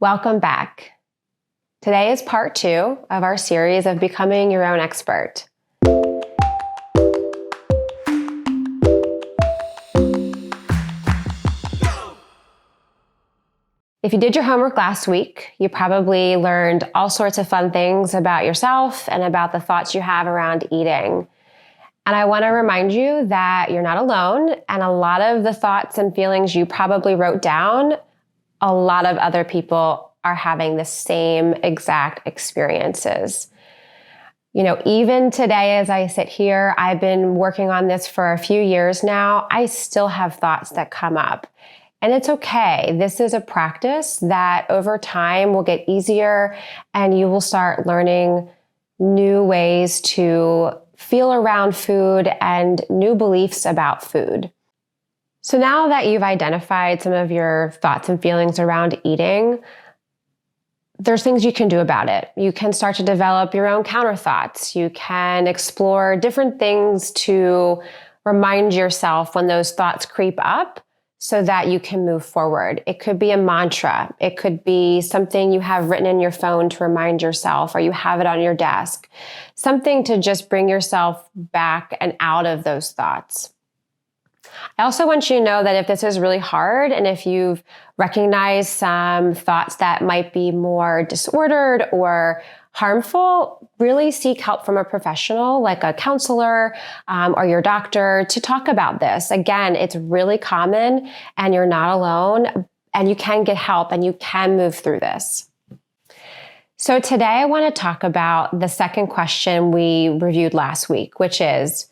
Welcome back. Today is part 2 of our series of becoming your own expert. If you did your homework last week, you probably learned all sorts of fun things about yourself and about the thoughts you have around eating. And I want to remind you that you're not alone, and a lot of the thoughts and feelings you probably wrote down, a lot of other people are having the same exact experiences. Even today as I sit here, I've been working on this for a few years now. I still have thoughts that come up. And it's okay. This is a practice that over time will get easier, and you will start learning new ways to feel around food and new beliefs about food. So now that you've identified some of your thoughts and feelings around eating, there's things you can do about it. You can start to develop your own counter thoughts. You can explore different things to remind yourself when those thoughts creep up so that you can move forward. It could be a mantra. It could be something you have written in your phone to remind yourself, or you have it on your desk. Something to just bring yourself back and out of those thoughts. I also want you to know that if this is really hard, and if you've recognized some thoughts that might be more disordered or harmful, really seek help from a professional like a counselor or your doctor to talk about this. Again, it's really common and you're not alone, and you can get help and you can move through this. So today I want to talk about the second question we reviewed last week, which is,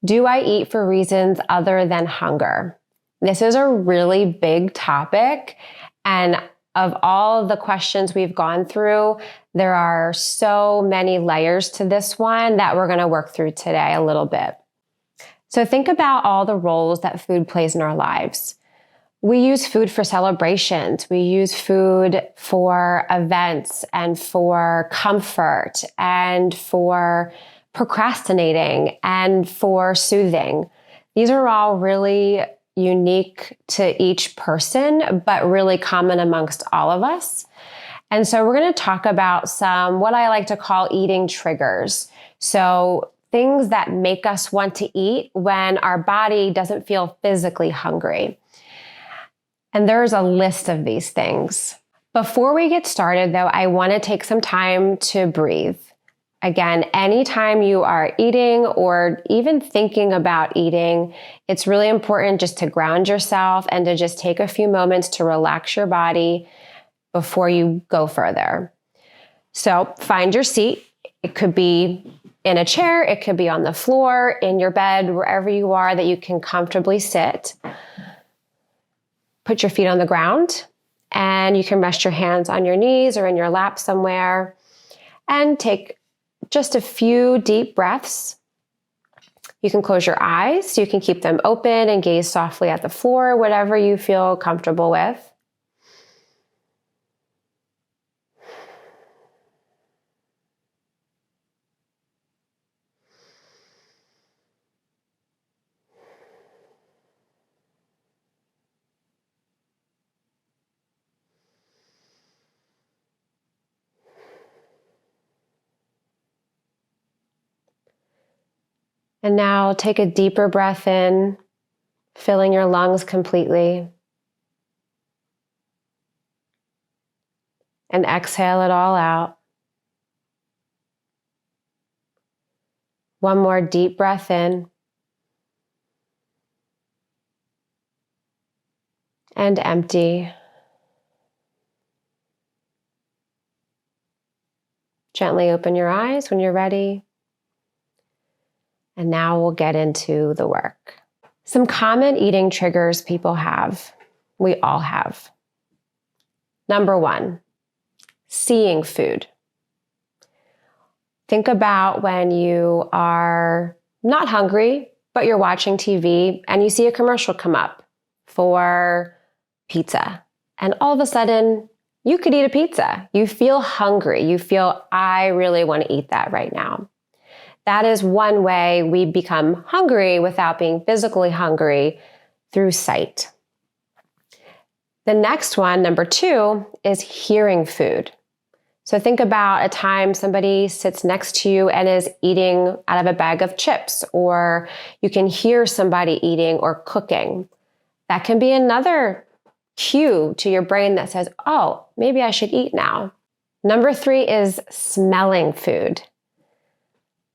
do I eat for reasons other than hunger? This is a really big topic, and of all the questions we've gone through, there are so many layers to this one that we're going to work through today a little bit. So think about all the roles that food plays in our lives. We use food for celebrations. We use food for events and for comfort and for procrastinating and for soothing. These are all really unique to each person, but really common amongst all of us. And so we're going to talk about some, what I like to call eating triggers. So things that make us want to eat when our body doesn't feel physically hungry. And there's a list of these things. Before we get started though, I want to take some time to breathe. Again, anytime you are eating or even thinking about eating, it's really important just to ground yourself and to just take a few moments to relax your body before you go further. So find your seat. It could be in a chair, it could be on the floor, in your bed, wherever you are that you can comfortably sit. Put your feet on the ground, and you can rest your hands on your knees or in your lap somewhere, and take just a few deep breaths. You can close your eyes. You can keep them open and gaze softly at the floor, whatever you feel comfortable with. And now take a deeper breath in, filling your lungs completely. And exhale it all out. One more deep breath in. And empty. Gently open your eyes when you're ready. And now we'll get into the work. Some common eating triggers people have. We all have. Number 1, seeing food. Think about when you are not hungry, but you're watching TV and you see a commercial come up for pizza. And all of a sudden, you could eat a pizza. You feel hungry. You feel, I really want to eat that right now. That is one way we become hungry without being physically hungry, through sight. The next one, number 2, is hearing food. So think about a time somebody sits next to you and is eating out of a bag of chips, or you can hear somebody eating or cooking. That can be another cue to your brain that says, oh, maybe I should eat now. Number 3 is smelling food.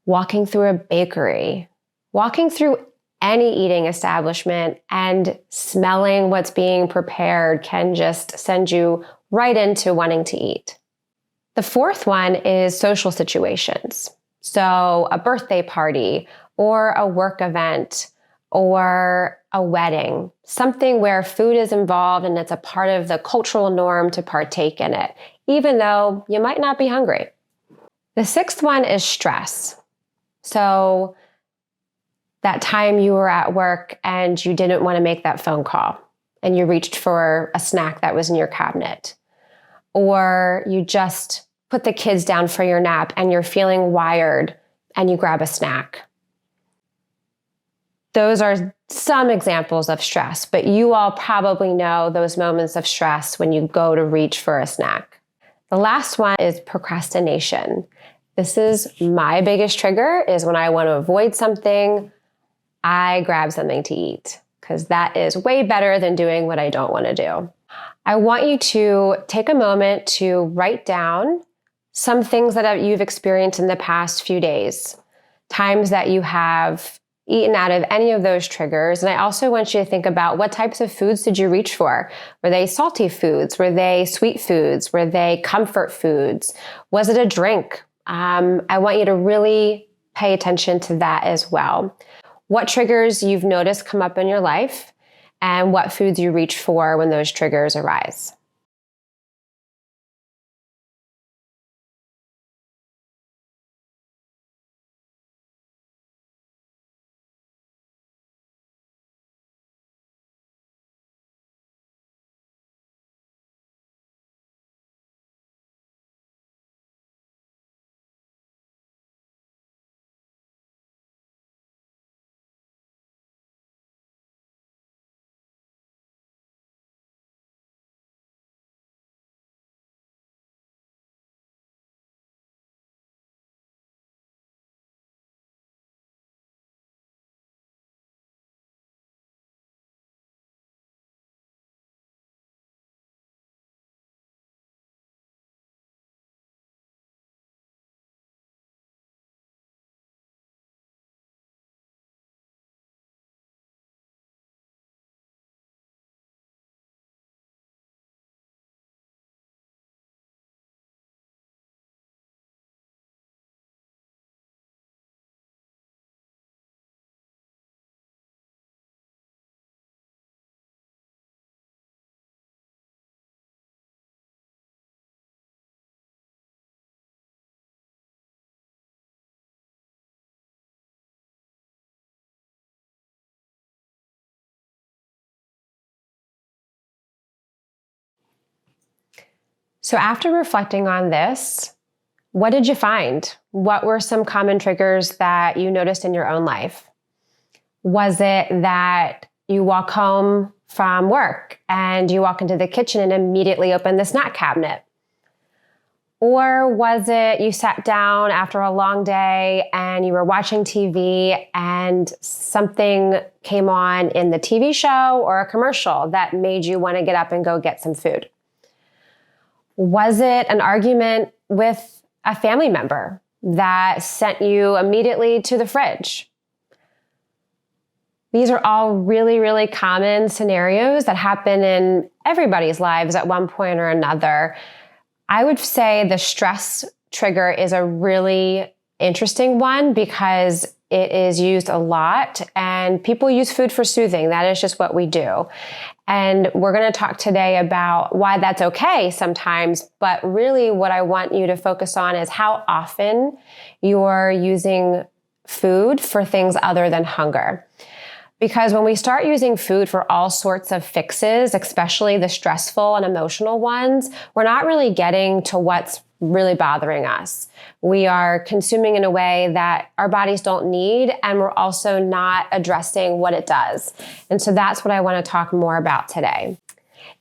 Walking through a bakery, walking through any eating establishment and smelling what's being prepared can just send you right into wanting to eat. The 4th one is social situations. So a birthday party or a work event or a wedding, something where food is involved and it's a part of the cultural norm to partake in it, even though you might not be hungry. The 6th one is stress. So that time you were at work and you didn't want to make that phone call and you reached for a snack that was in your cabinet, or you just put the kids down for your nap and you're feeling wired and you grab a snack. Those are some examples of stress, but you all probably know those moments of stress when you go to reach for a snack. The last one is procrastination. This is my biggest trigger, is when I want to avoid something, I grab something to eat, because that is way better than doing what I don't want to do. I want you to take a moment to write down some things that you've experienced in the past few days, times that you have eaten out of any of those triggers. And I also want you to think about, what types of foods did you reach for? Were they salty foods? Were they sweet foods? Were they comfort foods? Was it a drink? I want you to really pay attention to that as well. What triggers you've noticed come up in your life and what foods you reach for when those triggers arise. So after reflecting on this, what did you find? What were some common triggers that you noticed in your own life? Was it that you walk home from work and you walk into the kitchen and immediately open the snack cabinet? Or was it you sat down after a long day and you were watching TV and something came on in the TV show or a commercial that made you want to get up and go get some food? Was it an argument with a family member that sent you immediately to the fridge? These are all really, really common scenarios that happen in everybody's lives at one point or another. I would say the stress trigger is a really interesting one because it is used a lot and people use food for soothing. That is just what we do. And we're going to talk today about why that's okay sometimes, but really what I want you to focus on is how often you're using food for things other than hunger. Because when we start using food for all sorts of fixes, especially the stressful and emotional ones, we're not really getting to what's really bothering us. We are consuming in a way that our bodies don't need, and we're also not addressing what it does. And so that's what I want to talk more about today.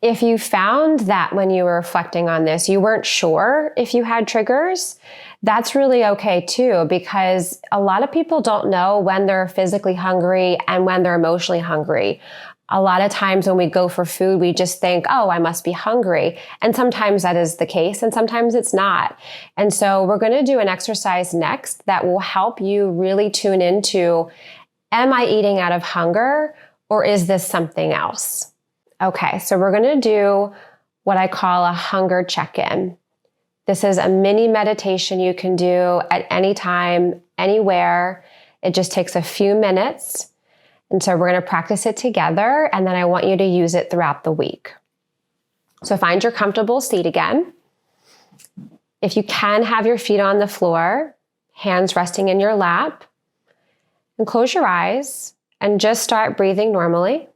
If you found that when you were reflecting on this, you weren't sure if you had triggers, that's really okay too, because a lot of people don't know when they're physically hungry and when they're emotionally hungry. A lot of times when we go for food, we just think, oh, I must be hungry. And sometimes that is the case, and sometimes it's not. And so we're going to do an exercise next that will help you really tune into, am I eating out of hunger, or is this something else? Okay, so we're going to do what I call a hunger check-in. This is a mini meditation you can do at any time, anywhere. It just takes a few minutes. And so we're going to practice it together, and then I want you to use it throughout the week. So find your comfortable seat again. If you can, have your feet on the floor, hands resting in your lap, and close your eyes and just start breathing normally.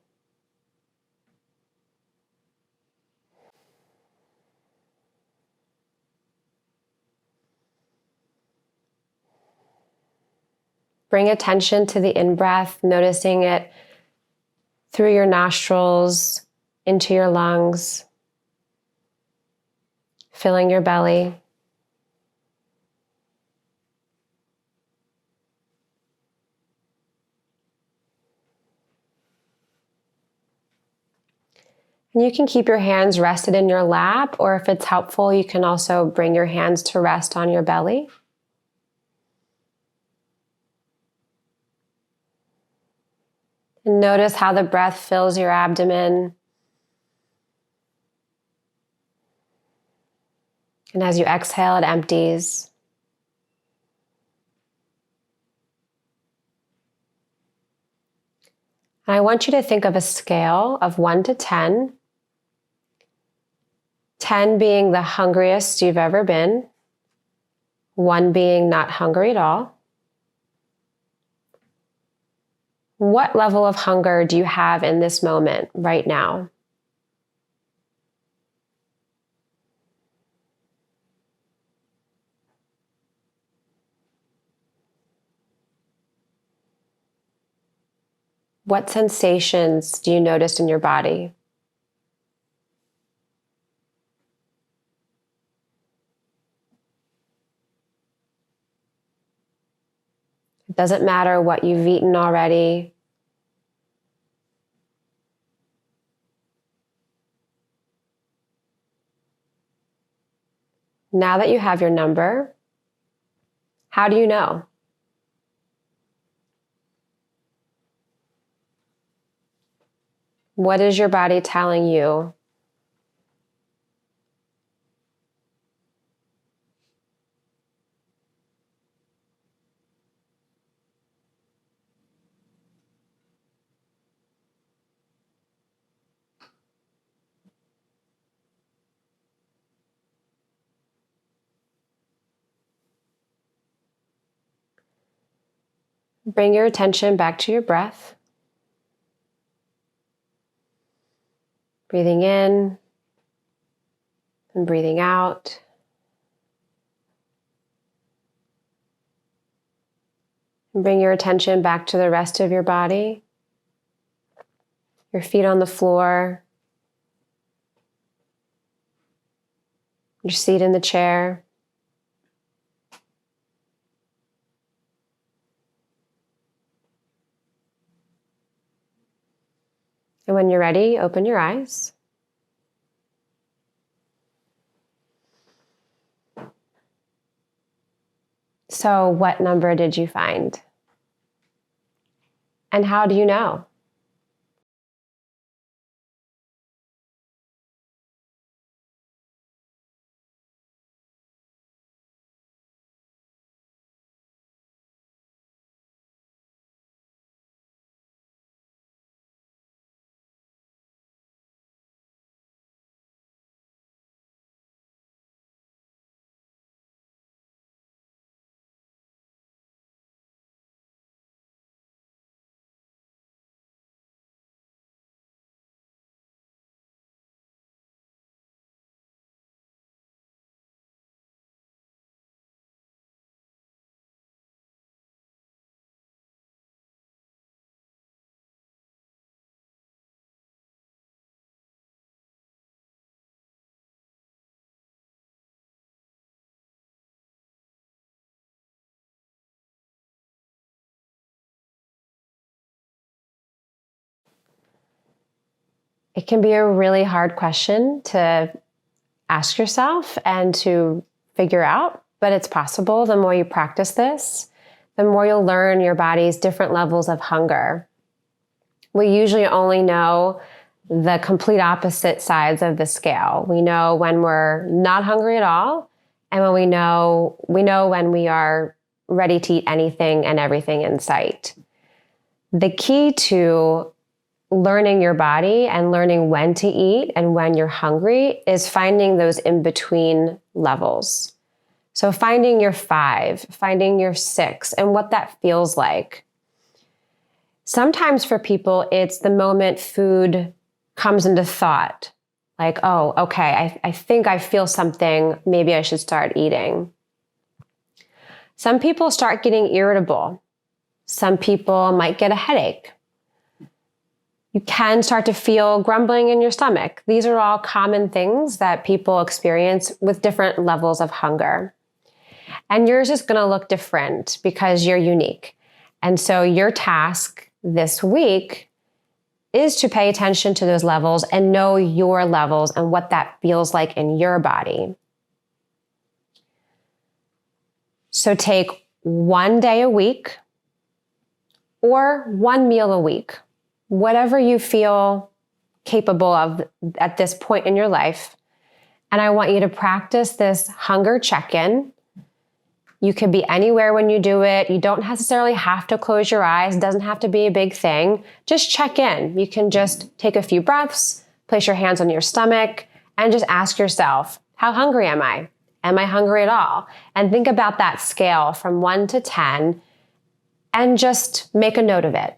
Bring attention to the in-breath, noticing it through your nostrils, into your lungs, filling your belly. And you can keep your hands rested in your lap, or if it's helpful, you can also bring your hands to rest on your belly. And notice how the breath fills your abdomen. And as you exhale, it empties. And I want you to think of a scale of 1 to 10. 10 being the hungriest you've ever been. 1 being not hungry at all. What level of hunger do you have in this moment right now? What sensations do you notice in your body? It doesn't matter what you've eaten already. Now that you have your number, how do you know? What is your body telling you? Bring your attention back to your breath. Breathing in and breathing out. And bring your attention back to the rest of your body. Your feet on the floor. Your seat in the chair. And when you're ready, open your eyes. So, what number did you find? And how do you know? It can be a really hard question to ask yourself and to figure out, but it's possible. The more you practice this, the more you'll learn your body's different levels of hunger. We usually only know the complete opposite sides of the scale. We know when we're not hungry at all, and when we know when we are ready to eat anything and everything in sight. The key to learning your body and learning when to eat and when you're hungry is finding those in-between levels. So finding your 5, finding your 6, and what that feels like. Sometimes for people, it's the moment food comes into thought. Like, oh, okay, I think I feel something. Maybe I should start eating. Some people start getting irritable. Some people might get a headache. You can start to feel grumbling in your stomach. These are all common things that people experience with different levels of hunger. And yours is going to look different because you're unique. And so your task this week is to pay attention to those levels and know your levels and what that feels like in your body. So take one day a week or one meal a week, whatever you feel capable of at this point in your life. And I want you to practice this hunger check-in. You could be anywhere when you do it. You don't necessarily have to close your eyes. It doesn't have to be a big thing. Just check in. You can just take a few breaths, place your hands on your stomach, and just ask yourself, how hungry am I? Am I hungry at all? And think about that scale from 1 to 10 and just make a note of it.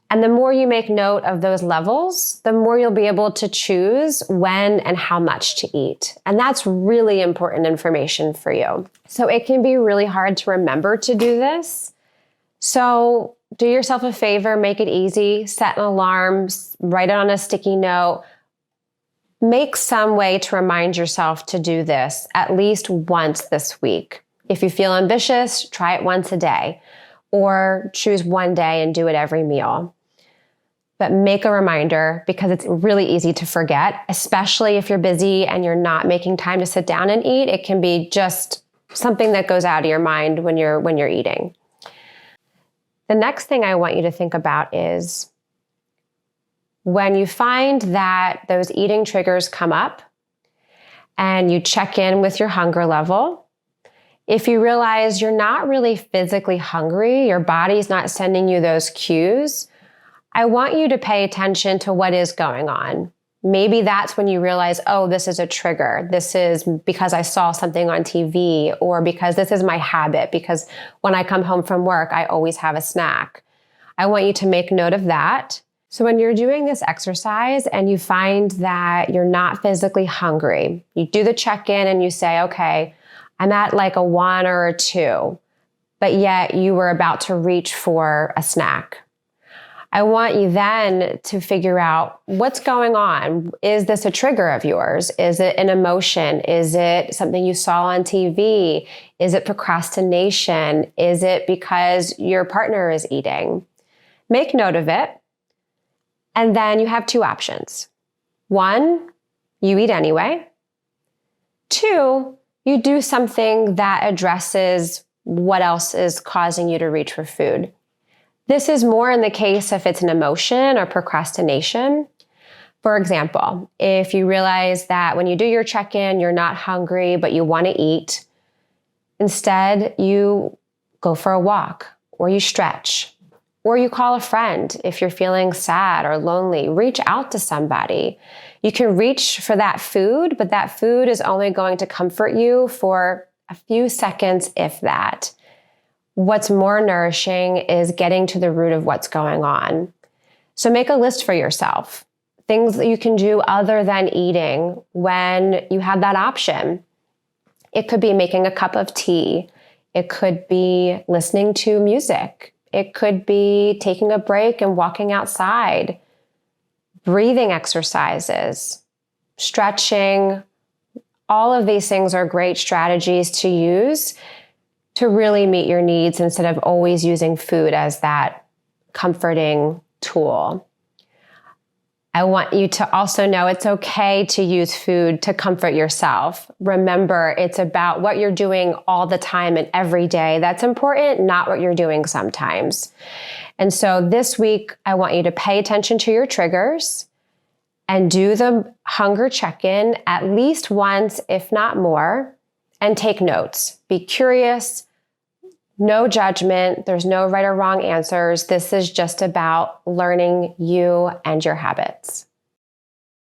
And the more you make note of those levels, the more you'll be able to choose when and how much to eat. And that's really important information for you. So it can be really hard to remember to do this. So do yourself a favor, make it easy, set an alarm, write it on a sticky note. Make some way to remind yourself to do this at least once this week. If you feel ambitious, try it once a day, or choose one day and do it every meal. But make a reminder because it's really easy to forget, especially if you're busy and you're not making time to sit down and eat. It can be just something that goes out of your mind when you're eating. The next thing I want you to think about is when you find that those eating triggers come up and you check in with your hunger level. If you realize you're not really physically hungry, your body's not sending you those cues, I want you to pay attention to what is going on. Maybe that's when you realize, oh, this is a trigger. This is because I saw something on TV, or because this is my habit, because when I come home from work, I always have a snack. I want you to make note of that. So when you're doing this exercise and you find that you're not physically hungry, you do the check-in and you say, okay, I'm at like a 1 or a 2, but yet you were about to reach for a snack. I want you then to figure out what's going on. Is this a trigger of yours? Is it an emotion? Is it something you saw on TV? Is it procrastination? Is it because your partner is eating? Make note of it. And then you have 2 options. 1, you eat anyway. 2, you do something that addresses what else is causing you to reach for food. This is more in the case if it's an emotion or procrastination. For example, if you realize that when you do your check-in, you're not hungry, but you want to eat, instead you go for a walk, or you stretch, or you call a friend if you're feeling sad or lonely. Reach out to somebody. You can reach for that food, but that food is only going to comfort you for a few seconds, if that. What's more nourishing is getting to the root of what's going on. So make a list for yourself. Things that you can do other than eating when you have that option. It could be making a cup of tea. It could be listening to music. It could be taking a break and walking outside. Breathing exercises, stretching. All of these things are great strategies to use to really meet your needs instead of always using food as that comforting tool. I want you to also know it's okay to use food to comfort yourself. Remember, it's about what you're doing all the time and every day. That's important, not what you're doing sometimes. And so this week, I want you to pay attention to your triggers and do the hunger check-in at least once, if not more, and take notes. Be curious, no judgment. There's no right or wrong answers. This is just about learning you and your habits.